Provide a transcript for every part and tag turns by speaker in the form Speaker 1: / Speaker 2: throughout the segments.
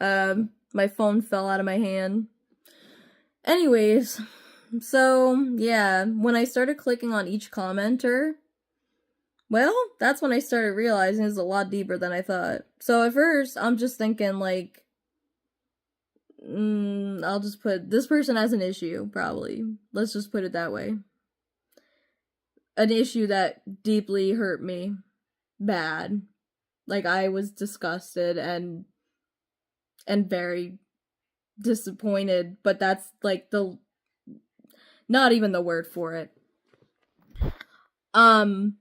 Speaker 1: My phone fell out of my hand. Anyways, so yeah, when I started clicking on each commenter, well, that's when I started realizing it's a lot deeper than I thought. So at first, I'm just thinking like, I'll just put this person has an issue, probably. Let's just put it that way. An issue that deeply hurt me. Bad. Like, I was disgusted and very disappointed, but that's like the not even the word for it. Then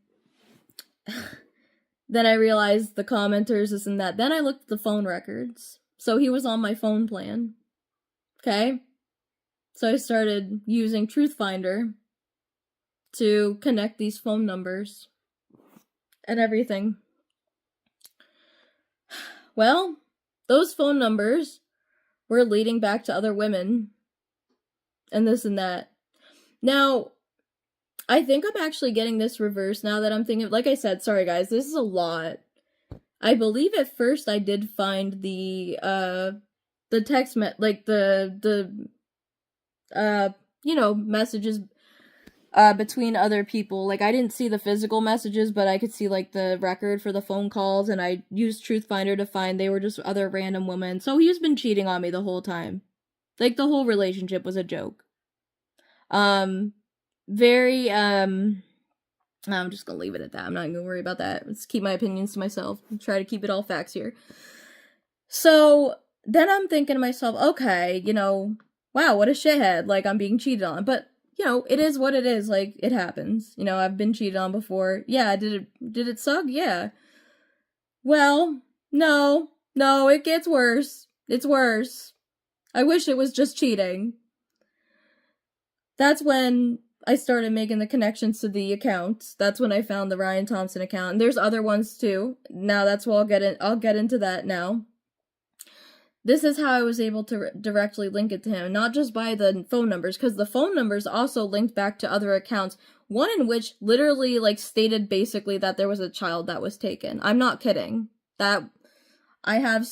Speaker 1: I realized the commenters, this and that. Then I looked at the phone records. So he was on my phone plan. Okay? So I started using TruthFinder to connect these phone numbers and everything. Well, those phone numbers were leading back to other women and this and that. Now, I think I'm actually getting this reversed now that I'm thinking. Like I said, sorry guys, this is a lot. I believe at first I did find the text like the messages between other people. Like, I didn't see the physical messages, but I could see like the record for the phone calls, and I used TruthFinder to find they were just other random women. So he's been cheating on me the whole time. Like, the whole relationship was a joke. Very I'm just gonna leave it at that. I'm not gonna worry about that. Let's keep my opinions to myself. Try to keep it all facts here. So then I'm thinking to myself, okay, wow, what a shithead. Like, I'm being cheated on. But, it is what it is. Like, it happens. I've been cheated on before. Yeah, did it suck? Yeah. Well, no, it gets worse. It's worse. I wish it was just cheating. That's when I started making the connections to the accounts. That's when I found the Ryan Thompson account. And there's other ones too. Now that's what I'll get into that now. This is how I was able to directly link it to him, not just by the phone numbers, because the phone numbers also linked back to other accounts, one in which literally, like, stated basically that there was a child that was taken. I'm not kidding. That I have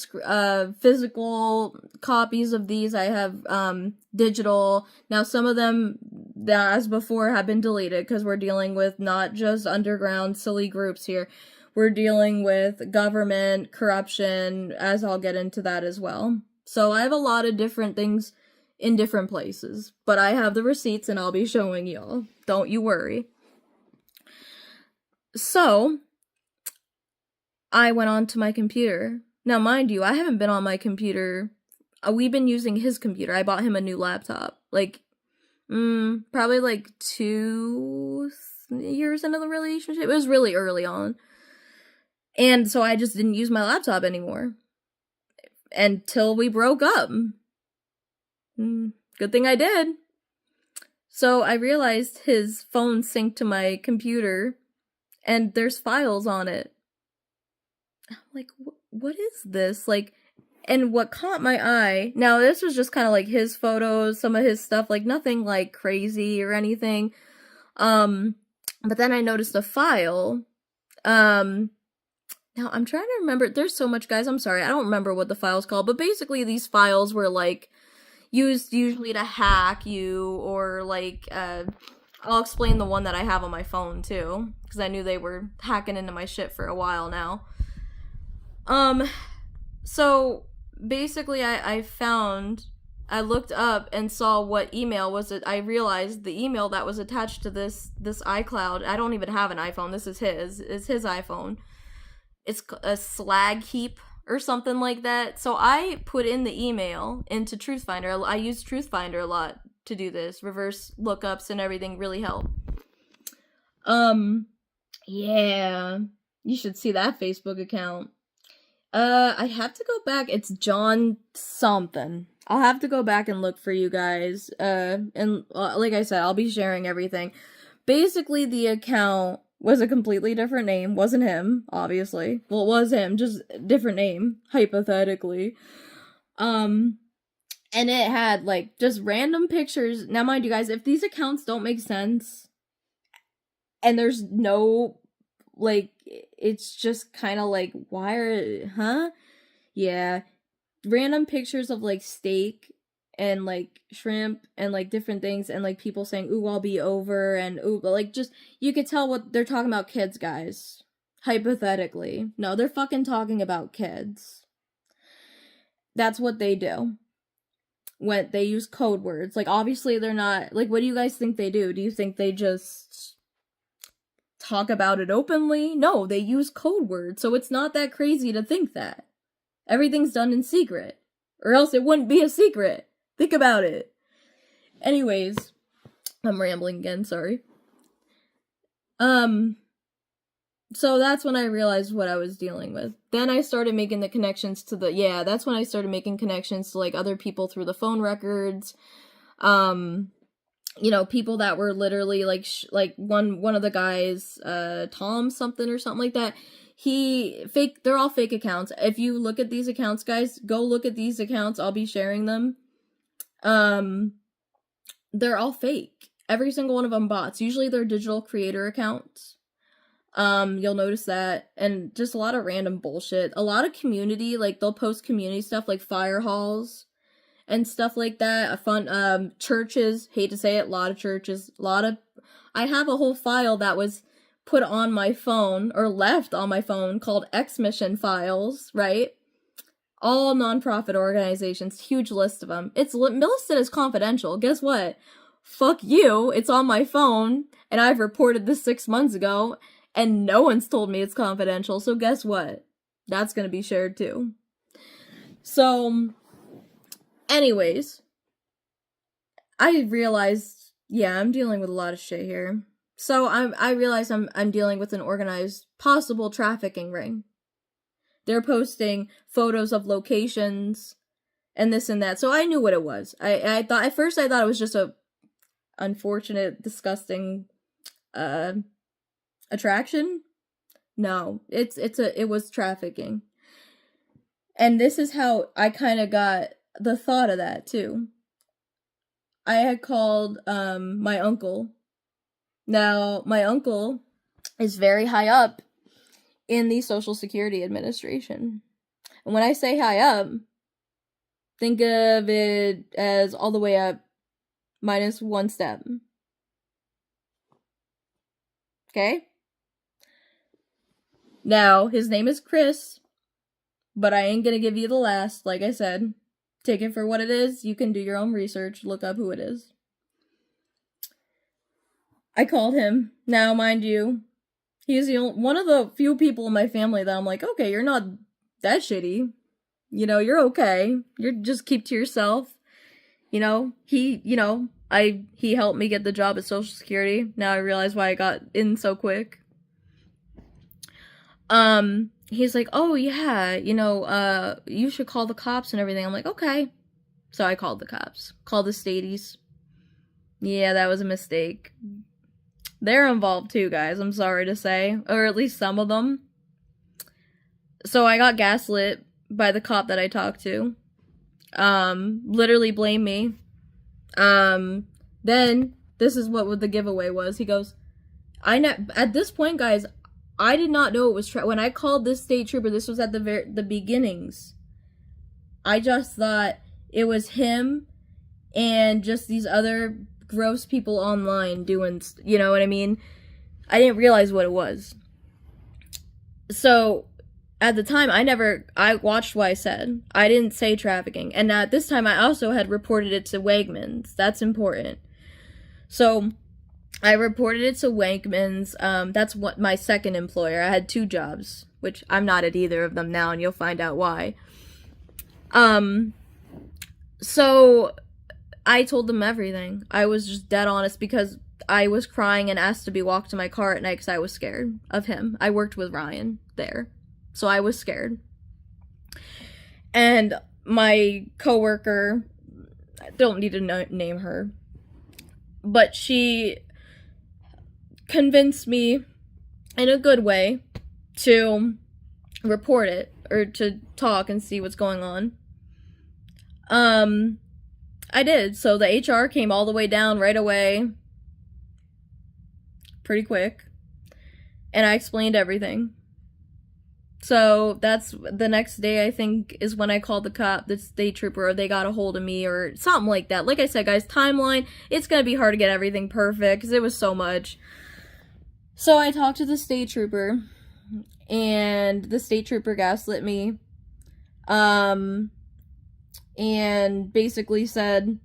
Speaker 1: physical copies of these. I have digital. Now, some of them, as before, have been deleted because we're dealing with not just underground silly groups here. We're dealing with government corruption, as I'll get into that as well. So I have a lot of different things in different places, but I have the receipts and I'll be showing y'all. Don't you worry. So I went on to my computer. Now, mind you, I haven't been on my computer. We've been using his computer. I bought him a new laptop. Like, probably like 2 years into the relationship. It was really early on. And so I just didn't use my laptop anymore. Until we broke up. Good thing I did. So I realized his phone synced to my computer, and there's files on it. I'm like, what is this? Like, and what caught my eye, now this was just kind of like his photos, some of his stuff, like nothing like crazy or anything. But then I noticed a file. Now I'm trying to remember, there's so much, guys, I'm sorry, I don't remember what the file's called, but basically these files were like used usually to hack you, or like, I'll explain the one that I have on my phone too, because I knew they were hacking into my shit for a while now. So basically I looked up and saw what email was it. I realized the email that was attached to this iCloud, I don't even have an iPhone, this is his iPhone. It's a slag heap or something like that. So I put in the email into TruthFinder. I use TruthFinder a lot to do this. Reverse lookups and everything really help. Yeah. You should see that Facebook account. I have to go back. It's John something. I'll have to go back and look for you guys. And like I said, I'll be sharing everything. Basically, the account was a completely different name. Wasn't him, obviously. Well, it was him, just different name, hypothetically. And it had, like, just random pictures. Now, mind you guys, if these accounts don't make sense, and there's no, like, it's just kind of like, why are, huh? Yeah. random pictures of like steak and like shrimp and like different things, and like people saying, ooh, I'll be over, and ooh, but like just, you could tell what they're talking about. Kids, guys. Hypothetically. No, they're fucking talking about kids. That's what they do. When they use code words. Like, obviously they're not, like, what do you guys think they do? Do you think they just talk about it openly? No, they use code words, so it's not that crazy to think that. Everything's done in secret. Or else it wouldn't be a secret. Think about it. Anyways, I'm rambling again, sorry. So that's when I realized what I was dealing with. Then I started making the connections to that's when I started making connections to, like, other people through the phone records. You know, people that were literally, like, one of the guys, Tom something or something like that, they're all fake accounts. If you look at these accounts, guys, go look at these accounts, I'll be sharing them. They're all fake. Every single one of them bots. Usually they're digital creator accounts. You'll notice that, and just a lot of random bullshit. A lot of community, like, they'll post community stuff, like fire halls and stuff like that. Fun, churches, hate to say it, a lot of churches, I have a whole file that was put on my phone, or left on my phone, called X-Mission files, right? All nonprofit organizations, huge list of them. It's listed as confidential. Guess what? Fuck you, it's on my phone, and I've reported this 6 months ago, and no one's told me it's confidential, so guess what? That's gonna be shared too. So, anyways, I realized, I'm dealing with a lot of shit here. So I realized I'm dealing with an organized possible trafficking ring. They're posting photos of locations and this and that. So I knew what it was. I thought at first it was just a unfortunate, disgusting attraction. No, it was trafficking. And this is how I kind of got the thought of that too. I had called my uncle. Now, my uncle is very high up in the Social Security Administration. And when I say high up, think of it as all the way up minus one step. Okay? Now, his name is Chris, but I ain't gonna give you the last, like I said. Take it for what it is. You can do your own research, look up who it is. I called him. Now, mind you, he's one of the few people in my family that I'm like, okay, you're not that shitty. You know, you're okay. You're just keep to yourself. You know, he helped me get the job at Social Security. Now I realize why I got in so quick. He's like, oh yeah, you should call the cops and everything. I'm like, okay. So I called the cops. Called the Stadies. Yeah, that was a mistake. They're involved too, guys, I'm sorry to say. Or at least some of them. So I got gaslit by the cop that I talked to. Literally blamed me. Then, this is what the giveaway was. He goes, at this point, guys, I did not know it was when I called this state trooper, this was at the beginnings. I just thought it was him and just these other gross people online doing, you know what I mean? I didn't realize what it was. So, at the time, I watched what I said. I didn't say trafficking. And at this time, I also had reported it to Wegmans. That's important. So, I reported it to Wegmans. That's what my second employer. I had 2 jobs, which I'm not at either of them now, and you'll find out why. So I told them everything. I was just dead honest because I was crying and asked to be walked to my car at night because I was scared of him. I worked with Ryan there, so I was scared. And my coworker, I don't need to name her, but she convinced me in a good way to report it or to talk and see what's going on. I did. So the HR came all the way down right away. Pretty quick. And I explained everything. So that's the next day, I think, is when I called the state trooper, or they got a hold of me, or something like that. Like I said, guys, timeline, it's gonna be hard to get everything perfect, because it was so much. So I talked to the state trooper, and the state trooper gaslit me, and basically said,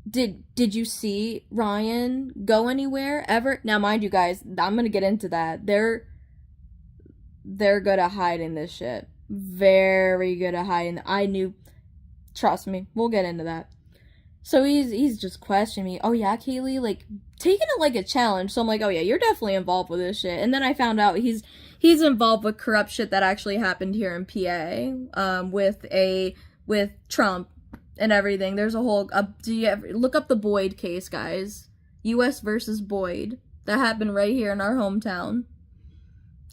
Speaker 1: Did you see Ryan go anywhere ever? Now, mind you guys, I'm gonna get into that. They're good at hiding this shit. Very good at hiding. I knew. Trust me, we'll get into that. So he's just questioning me. Oh yeah, Kaylee, like taking it like a challenge. So I'm like, oh yeah, you're definitely involved with this shit. And then I found out he's involved with corrupt shit that actually happened here in PA, with Trump and everything. There's a whole do you ever look up the Boyd case, guys? U.S. versus Boyd. That happened right here in our hometown.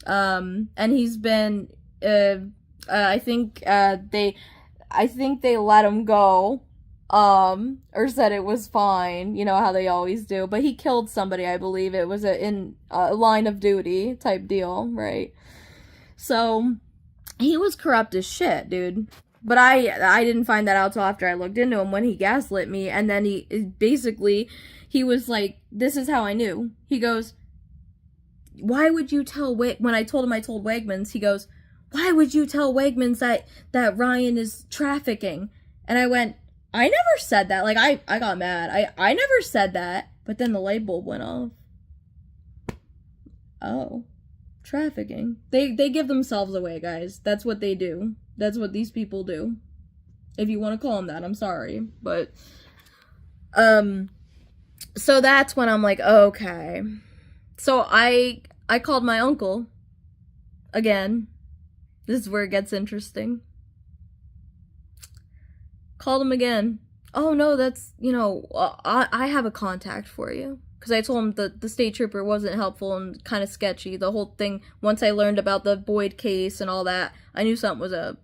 Speaker 1: And he's been I think they let him go, or said it was fine, you know how they always do, but he killed somebody, I believe. It was in a line of duty type deal, right? So he was corrupt as shit, dude. But I didn't find that out till after I looked into him, when he gaslit me. And then he was like, this is how I knew. He goes, why would you tell when I told Wegmans, he goes, why would you tell Wegmans that Ryan is trafficking? And I went, I never said that. Like, I got mad. I never said that. But then the light bulb went off. Oh, trafficking. They give themselves away, guys. That's what they do. That's what these people do. If you want to call them that, I'm sorry. But, so that's when I'm like, okay. So I called my uncle again. This is where it gets interesting. Called him again. Oh no, that's, I have a contact for you. Because I told him that the state trooper wasn't helpful and kind of sketchy. The whole thing, once I learned about the Boyd case and all that, I knew something was up.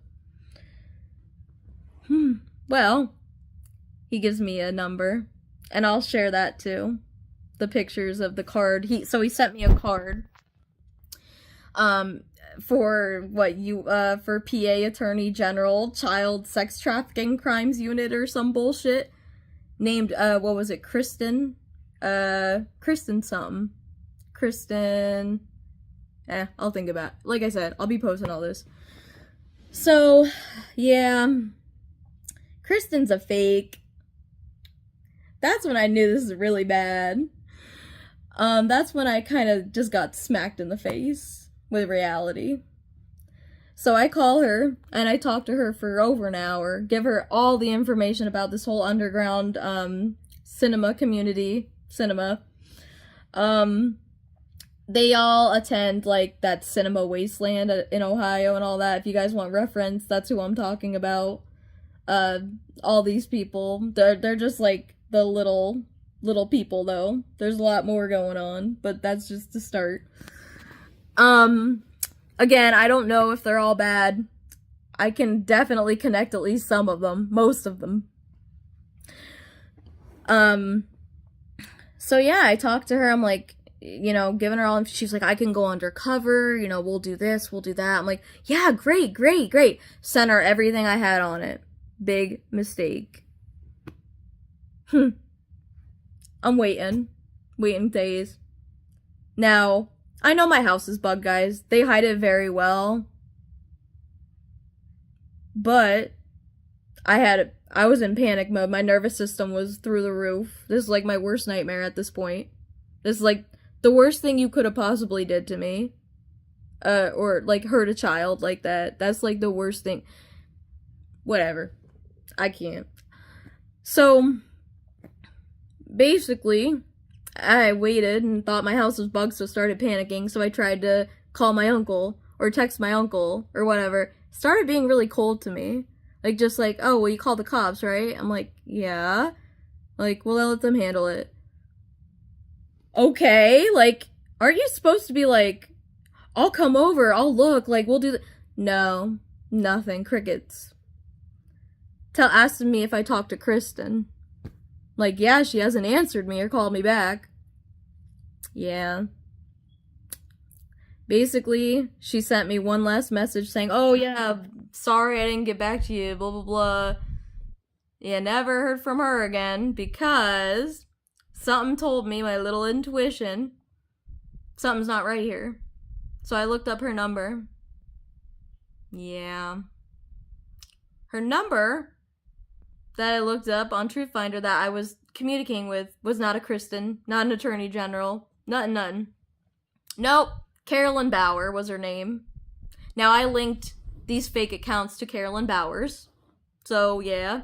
Speaker 1: Well, he gives me a number. And I'll share that too. The pictures of the card. He sent me a card. For for PA Attorney General Child Sex Trafficking Crimes Unit or some bullshit. Named, what was it, Kristen something. Kristen, I'll think about it. Like I said, I'll be posting all this. So, yeah. Kristen's a fake. That's when I knew this is really bad. That's when I kind of just got smacked in the face with reality. So I call her, and I talk to her for over an hour, give her all the information about this whole underground, cinema community. They all attend, like, that Cinema Wasteland in Ohio and all that. If you guys want reference, that's who I'm talking about. All these people, they're just, like, the little people, though. There's a lot more going on, but that's just the start. Again, I don't know if they're all bad. I can definitely connect at least some of them, most of them. So yeah, I talked to her, I'm like, giving her all, she's like, I can go undercover, we'll do this, we'll do that. I'm like, yeah, great. Sent her everything I had on it. Big mistake. I'm waiting days. Now, I know my house is bugged, guys. They hide it very well. But I was in panic mode. My nervous system was through the roof. This is like my worst nightmare at this point. This is like the worst thing you could have possibly did to me. Or like hurt a child like that. That's like the worst thing. Whatever. I can't. So, basically, I waited and thought my house was bugged, so started panicking. So I tried to call my uncle or text my uncle or whatever. Started being really cold to me. Like, just like, oh, well, you called the cops, right? I'm like, yeah. Like, well, I'll let them handle it. Okay, like, aren't you supposed to be like, I'll come over, I'll look, like, we'll do No, nothing, crickets. Asking me if I talked to Kristen. Like, yeah, she hasn't answered me or called me back. Yeah. Basically, she sent me one last message saying, oh yeah, sorry I didn't get back to you, blah blah blah. Yeah, never heard from her again because something told me, my little intuition, something's not right here. So I looked up her number. Yeah. Her number that I looked up on TruthFinder that I was communicating with was not a Kristen, not an attorney general, nothing. Nope. Carolyn Bauer was her name. Now I linked these fake accounts to Carolyn Bowers. So yeah.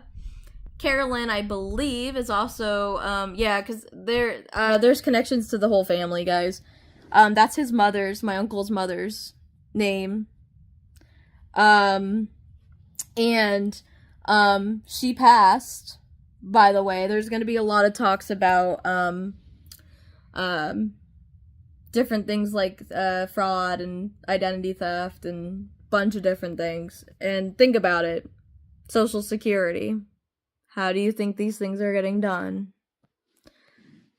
Speaker 1: Carolyn, I believe, is also because there's connections to the whole family, guys. That's his mother's, my uncle's mother's name. And she passed, by the way. There's going to be a lot of talks about different things like fraud and identity theft and bunch of different things. And think about it. Social Security. How do you think these things are getting done?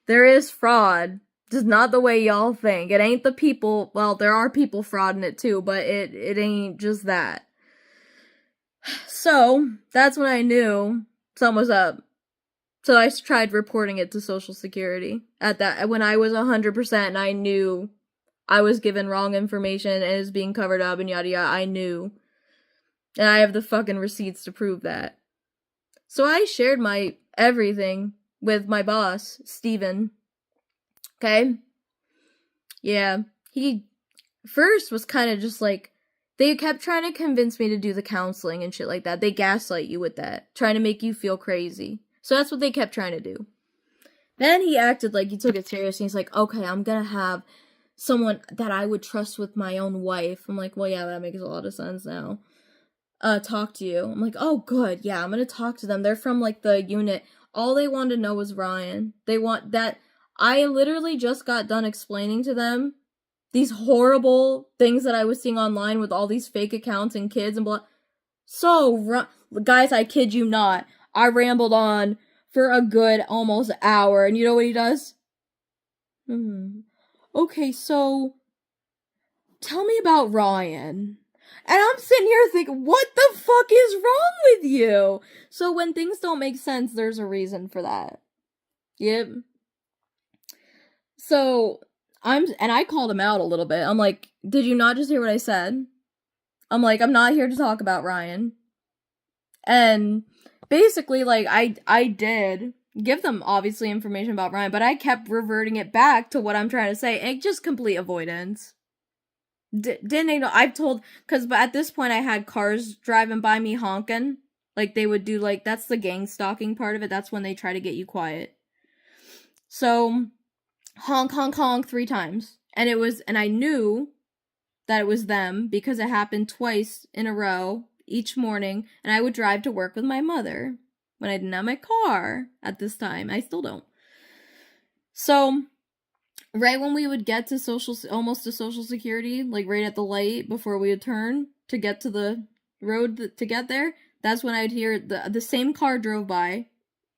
Speaker 1: There is fraud, just not the way y'all think. It ain't the people, well, there are people frauding it too, but it ain't just that. So, that's when I knew something was up. So I tried reporting it to Social Security when I was 100% and I knew I was given wrong information and it was being covered up and yada yada. I knew. And I have the fucking receipts to prove that. So I shared my everything with my boss, Steven. Okay? Yeah. He first was kind of just like, they kept trying to convince me to do the counseling and shit like that. They gaslight you with that, trying to make you feel crazy. So that's what they kept trying to do. Then he acted like he took it seriously. He's like, okay, I'm gonna have someone that I would trust with my own wife. I'm like, well, yeah, that makes a lot of sense now. Talk to you. I'm like, oh, good. Yeah, I'm gonna talk to them. They're from, like, the unit. All they wanted to know was Ryan. They want that. I literally just got done explaining to them these horrible things that I was seeing online with all these fake accounts and kids and blah. So, guys, I kid you not. I rambled on for a good almost hour, and you know what he does? Okay, so, tell me about Ryan. And I'm sitting here thinking, what the fuck is wrong with you? So when things don't make sense, there's a reason for that. Yep. So, I called him out a little bit. I'm like, did you not just hear what I said? I'm like, I'm not here to talk about Ryan. And basically, like, I did give them, obviously, information about Ryan, but I kept reverting it back to what I'm trying to say. And just complete avoidance. Didn't they know? I've told, because at this point I had cars driving by me honking. Like, they would do, like, that's the gang stalking part of it. That's when they try to get you quiet. So, honk, honk, honk 3 times. And I knew that it was them because it happened twice in a row each morning. And I would drive to work with my mother when I didn't have my car at this time. I still don't. So, right when we would get to almost to Social Security, like right at the light before we would turn to get to the road to get there, that's when I'd hear the same car drove by,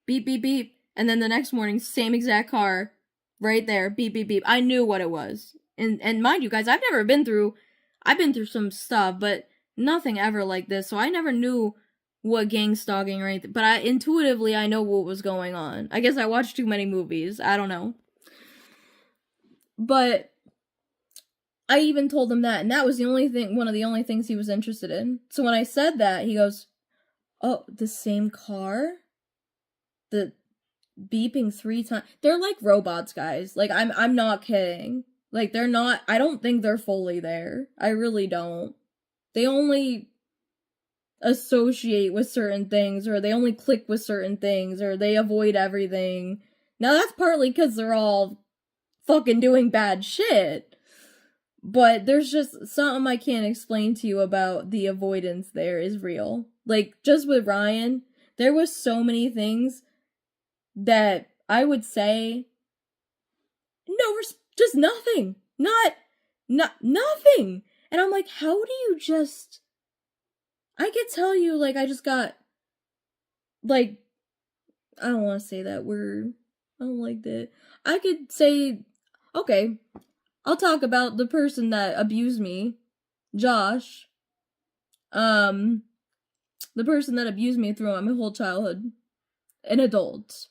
Speaker 1: beep, beep, beep, and then the next morning, same exact car, right there, beep, beep, beep. I knew what it was. And mind you, guys, I've been through some stuff, but nothing ever like this, so I never knew what gang stalking or anything, but intuitively, I know what was going on. I guess I watched too many movies, I don't know. But I even told him that, and that was one of the only things he was interested in. So when I said that, he goes, oh, the same car? The beeping 3 times? They're like robots, guys. Like, I'm not kidding. Like, they're not, I don't think they're fully there. I really don't. They only associate with certain things, or they only click with certain things, or they avoid everything. Now, that's partly because they're all fucking doing bad shit. But there's just something I can't explain to you about the avoidance there is real. Like, just with Ryan, there was so many things that I would say, no, just nothing. Not nothing. And I'm like, how do you just, I could tell you, like, I just got, like, I don't want to say that word. I don't like that. I could say, okay, I'll talk about the person that abused me, Josh. The person that abused me throughout my whole childhood. An adult.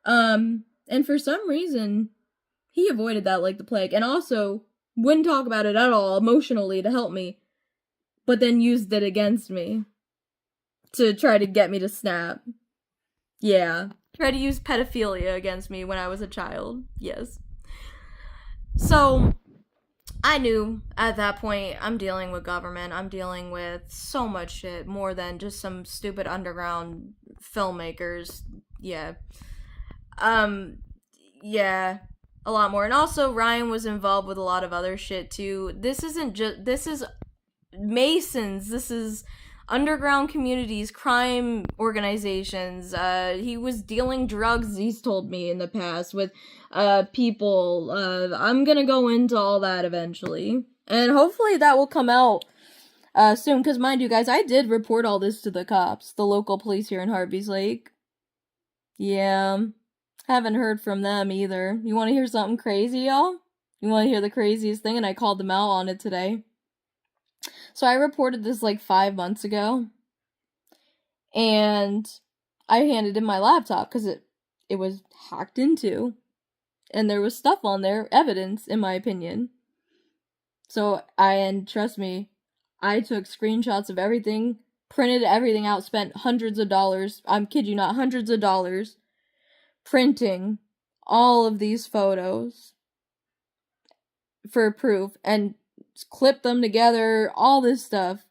Speaker 1: And for some reason, he avoided that like the plague, and also wouldn't talk about it at all emotionally to help me, but then used it against me to try to get me to snap. Yeah. Tried to use pedophilia against me when I was a child. Yes. So, I knew at that point, I'm dealing with government, I'm dealing with so much shit, more than just some stupid underground filmmakers. Yeah. Yeah, a lot more. And also, Ryan was involved with a lot of other shit too. This is Masons, this is underground communities, crime organizations. He was dealing drugs, he's told me in the past, with people. I'm gonna go into all that eventually. And hopefully that will come out soon, because mind you guys, I did report all this to the cops, the local police here in Harvey's Lake. Yeah. Haven't heard from them either. You want to hear something crazy, y'all? You want to hear the craziest thing? And I called them out on it today. So I reported this like 5 months ago. And I handed in my laptop because it was hacked into. And there was stuff on there, evidence, in my opinion. So and trust me, I took screenshots of everything, printed everything out, spent hundreds of dollars, I'm kid you not, hundreds of dollars, printing all of these photos for proof and clipped them together, all this stuff,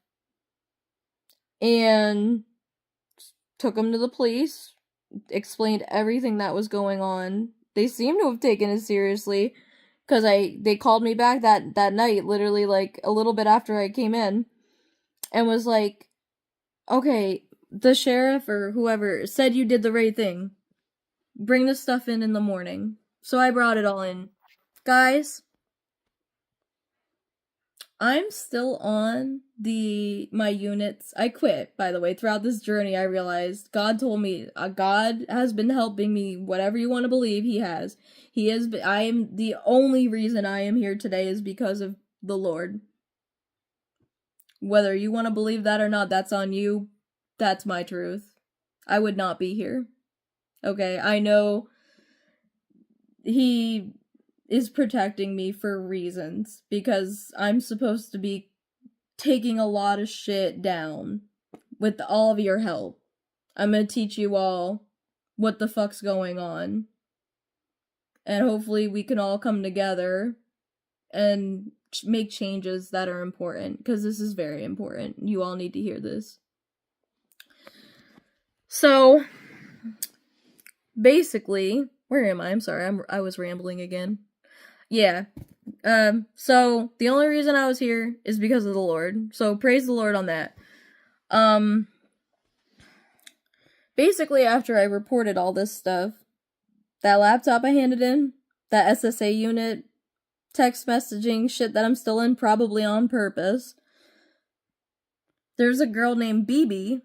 Speaker 1: and took them to the police, explained everything that was going on. They seem to have taken it seriously, because they called me back that night, literally like a little bit after I came in, and was like, okay, the sheriff or whoever said you did the right thing. Bring the stuff in the morning. So I brought it all in. Guys, I'm still on my units. I quit, by the way. Throughout this journey, I realized God told me, God has been helping me, whatever you want to believe, he has. I am, the only reason I am here today is because of the Lord. Whether you want to believe that or not, that's on you. That's my truth. I would not be here. Okay, I know he is protecting me for reasons, because I'm supposed to be taking a lot of shit down with all of your help. I'm gonna teach you all what the fuck's going on. And hopefully we can all come together and make changes that are important, because this is very important. You all need to hear this. So, basically, where am I? I'm sorry, I was rambling again. Yeah. So the only reason I was here is because of the Lord. So praise the Lord on that. Basically, after I reported all this stuff, that laptop I handed in, that SSA unit, text messaging shit that I'm still in, probably on purpose, there's a girl named BB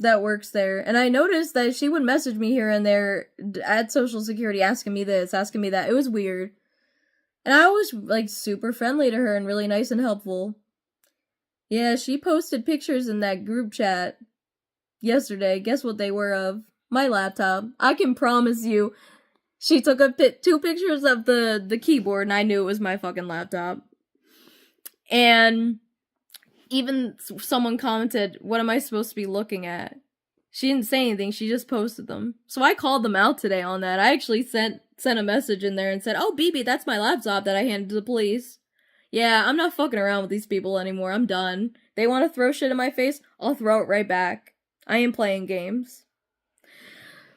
Speaker 1: that works there, and I noticed that she would message me here and there at Social Security asking me this, asking me that. It was weird. And I was, like, super friendly to her and really nice and helpful. Yeah, she posted pictures in that group chat yesterday. Guess what they were of? My laptop. I can promise you, she took two pictures of the keyboard, and I knew it was my fucking laptop. And even someone commented, what am I supposed to be looking at? She didn't say anything, she just posted them. So I called them out today on that. I actually sent a message in there and said, oh, BB, that's my laptop that I handed to the police. Yeah, I'm not fucking around with these people anymore. I'm done. They want to throw shit in my face, I'll throw it right back. I am playing games.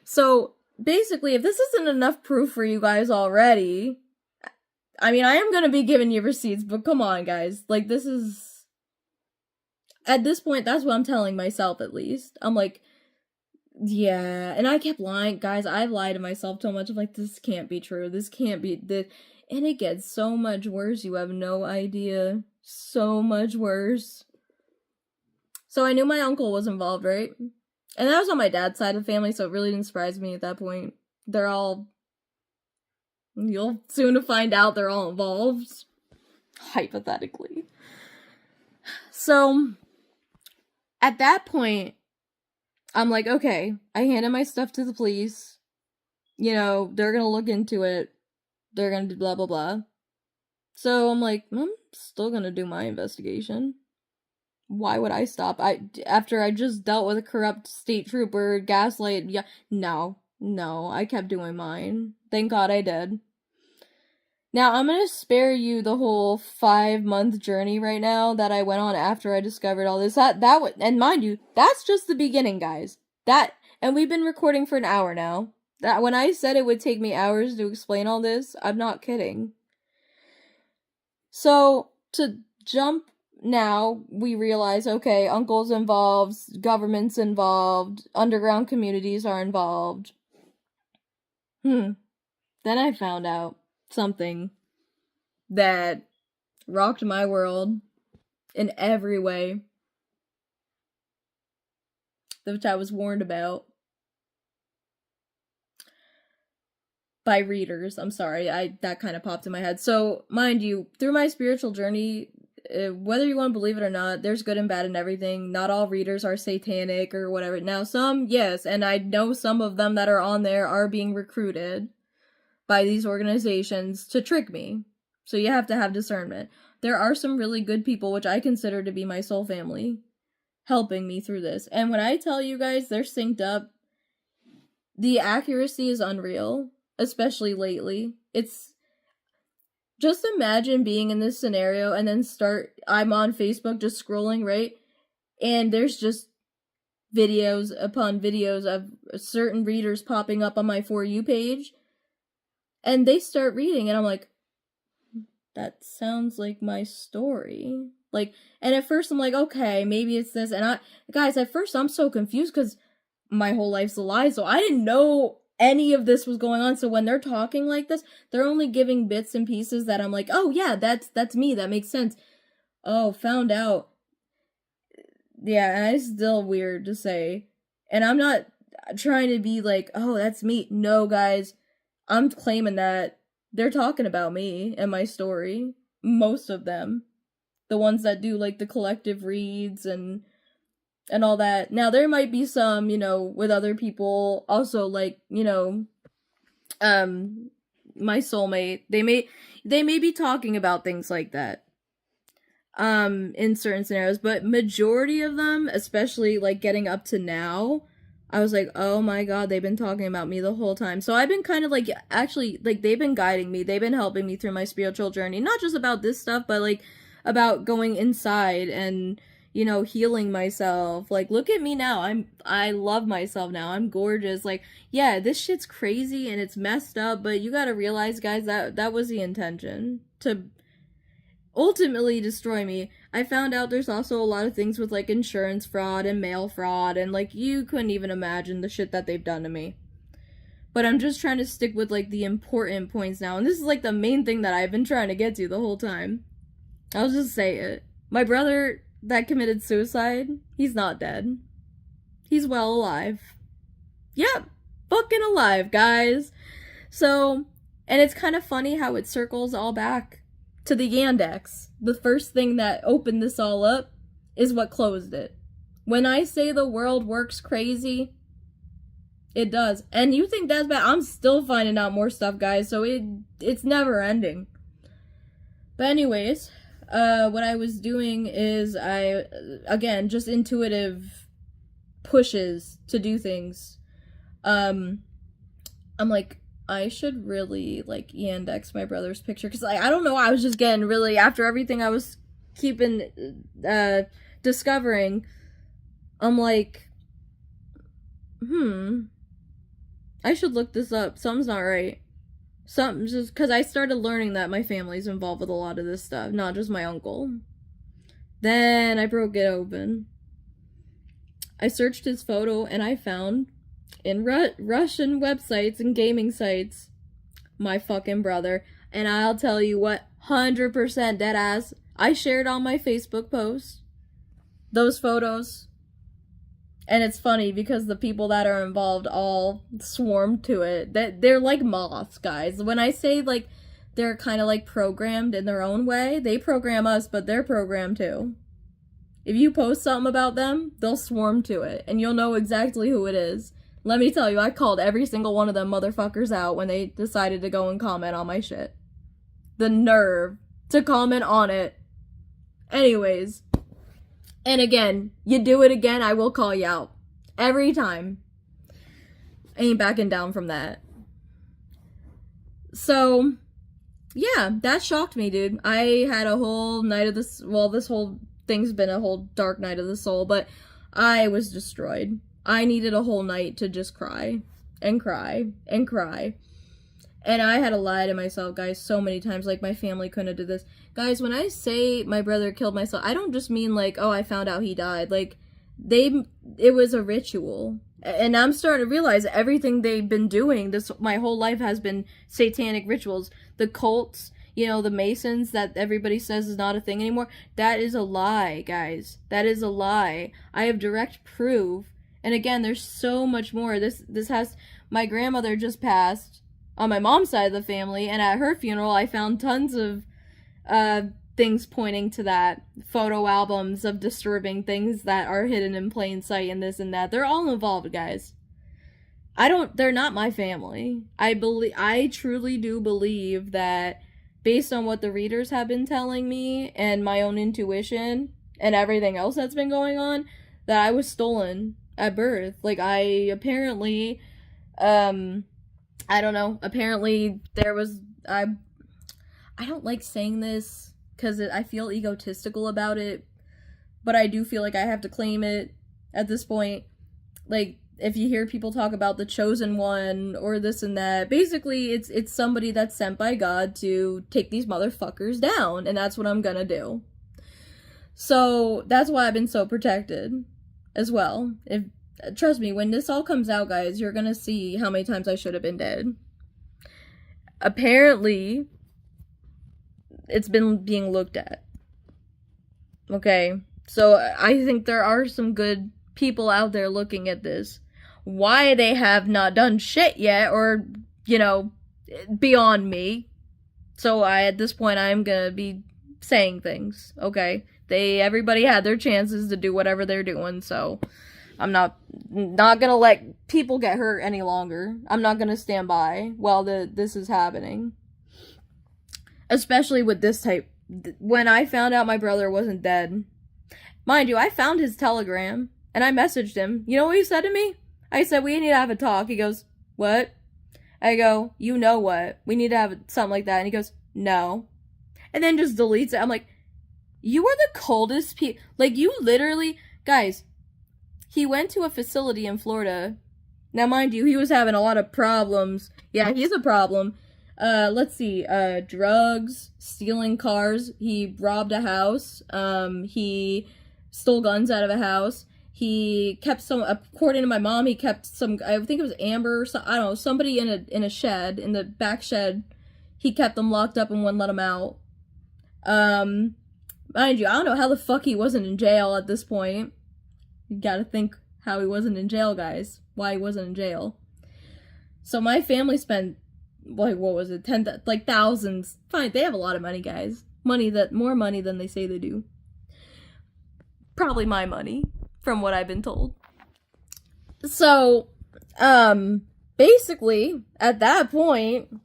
Speaker 1: So, basically, if this isn't enough proof for you guys already, I mean, I am gonna be giving you receipts, but come on, guys. Like, this is... At this point, that's what I'm telling myself, at least. I'm like, yeah, and I kept lying, guys. I lied to myself so much. I'm like, this can't be true. This can't be this, and it gets so much worse. You have no idea. So much worse. So I knew my uncle was involved, right? And that was on my dad's side of the family, so it really didn't surprise me at that point. They're all You'll soon find out they're all involved. Hypothetically. So, at that point, I'm like, okay, I handed my stuff to the police. You know, they're gonna look into it. They're gonna do blah, blah, blah. So I'm like, I'm still gonna do my investigation. Why would I stop? After I just dealt with a corrupt state trooper, gaslight, yeah, no, I kept doing mine. Thank God I did. Now, I'm gonna spare you the whole 5-month journey right now that I went on after I discovered all this. And mind you, that's just the beginning, guys. And we've been recording for an hour now. That when I said it would take me hours to explain all this, I'm not kidding. So, to jump now, we realize, okay, uncle's involved, government's involved, underground communities are involved. Then I found out something that rocked my world in every way, which I was warned about by readers. I'm sorry, that kind of popped in my head. So, mind you, through my spiritual journey, whether you want to believe it or not, there's good and bad in everything. Not all readers are satanic or whatever. Now, some, yes, and I know some of them that are on there are being recruited by these organizations to trick me. So you have to have discernment. There are some really good people, which I consider to be my soul family, helping me through this. And when I tell you guys they're synced up, the accuracy is unreal, especially lately. It's just imagine being in this scenario and then I'm on Facebook just scrolling, right? And there's just videos upon videos of certain readers popping up on my For You page. And they start reading, and I'm like, that sounds like my story. Like, and at first I'm like, okay, maybe it's this. And guys, at first I'm so confused because my whole life's a lie. So I didn't know any of this was going on. So when they're talking like this, they're only giving bits and pieces that I'm like, oh yeah, that's me. That makes sense. Oh, found out. Yeah, and it's still weird to say. And I'm not trying to be like, oh, that's me. No, guys. I'm claiming that they're talking about me and my story. Most of them. The ones that do, like, the collective reads and all that. Now, there might be some, you know, with other people, also, like, you know, my soulmate. They may be talking about things like that. In certain scenarios. But majority of them, especially, like, getting up to now, I was like, oh my god, they've been talking about me the whole time. So I've been kind of like, actually, like, they've been guiding me. They've been helping me through my spiritual journey. Not just about this stuff, but, like, about going inside and, you know, healing myself. Like, look at me now. I love myself now. I'm gorgeous. Like, yeah, this shit's crazy and it's messed up, but you gotta realize, guys, that was the intention. To ultimately destroy me. I found out there's also a lot of things with, like, insurance fraud and mail fraud, and, like, you couldn't even imagine the shit that they've done to me. But I'm just trying to stick with, like, the important points now, and this is, like, the main thing that I've been trying to get to the whole time. I'll just say it. My brother that committed suicide, he's not dead. He's well alive. Yep, fucking alive, guys. So, and it's kind of funny how it circles all back to the Yandex. The first thing that opened this all up is what closed it. When I say the world works crazy, it does. And you think that's bad? I'm still finding out more stuff, guys, so it's never ending. But anyways, what I was doing is again, just intuitive pushes to do things. I'm like, I should really, like, Yandex my brother's picture, because, like, I don't know, I was just getting really, after everything I was discovering, I'm like, I should look this up, something's not right. Something, just, because I started learning that my family's involved with a lot of this stuff, not just my uncle. Then I broke it open. I searched his photo, and I found, in Russian websites and gaming sites, my fucking brother. And I'll tell you what, 100% deadass, I shared on my Facebook post those photos. And it's funny because the people that are involved all swarm to it. They're like moths, guys. When I say, like, they're kind of, like, programmed in their own way, they program us, but they're programmed too. If you post something about them, they'll swarm to it, and you'll know exactly who it is. Let me tell you, I called every single one of them motherfuckers out when they decided to go and comment on my shit. The nerve to comment on it. Anyways. And again, you do it again, I will call you out. Every time. Ain't backing down from that. So, yeah, that shocked me, dude. I had a whole night of this, well, this whole thing's been a whole dark night of the soul, but I was destroyed. I needed a whole night to just cry. And cry. And cry. And I had to lie to myself, guys, so many times, like, my family couldn't have did this. Guys, when I say my brother killed myself, I don't just mean, like, oh, I found out he died. Like, it was a ritual. And I'm starting to realize everything they've been doing, my whole life has been satanic rituals. The cults, you know, the Masons that everybody says is not a thing anymore, that is a lie, guys. That is a lie. I have direct proof. And again, there's so much more. My grandmother just passed on my mom's side of the family, and at her funeral I found tons of things pointing to that. Photo albums of disturbing things that are hidden in plain sight and this and that. They're all involved, guys. They're not my family. I truly do believe that, based on what the readers have been telling me and my own intuition and everything else that's been going on, that I was stolen at birth. Like, I apparently, I don't know, apparently there was, I don't like saying this because I feel egotistical about it, but I do feel like I have to claim it at this point. Like, if you hear people talk about the chosen one or this and that, basically it's somebody that's sent by God to take these motherfuckers down, and that's what I'm gonna do. So that's why I've been so protected as well. Trust me, when this all comes out, guys, you're gonna see how many times I should have been dead. Apparently, it's been being looked at. Okay? So I think there are some good people out there looking at this. Why they have not done shit yet, or, you know, beyond me. So at this point, I'm gonna be saying things, okay? Everybody had their chances to do whatever they're doing, so I'm not gonna let people get hurt any longer. I'm not gonna stand by while this is happening. Especially with this type. When I found out my brother wasn't dead, mind you, I found his telegram, and I messaged him. You know what he said to me? I said, we need to have a talk. He goes, what? I go, you know what? We need to have something like that. And he goes, no. And then just deletes it. I'm like, you are the coldest people. Like, you literally, guys, he went to a facility in Florida. Now, mind you, he was having a lot of problems. Yeah, he's a problem. Let's see, drugs, stealing cars. He robbed a house. He stole guns out of a house. He kept according to my mom, he kept some, I think it was Amber or I don't know, somebody in a shed, in the back shed. He kept them locked up and wouldn't let them out. Mind you, I don't know how the fuck he wasn't in jail at this point. You gotta think how he wasn't in jail, guys. Why he wasn't in jail. So my family spent, like, what was it, thousands. Fine, they have a lot of money, guys. More money than they say they do. Probably my money, from what I've been told. So, basically, at that point,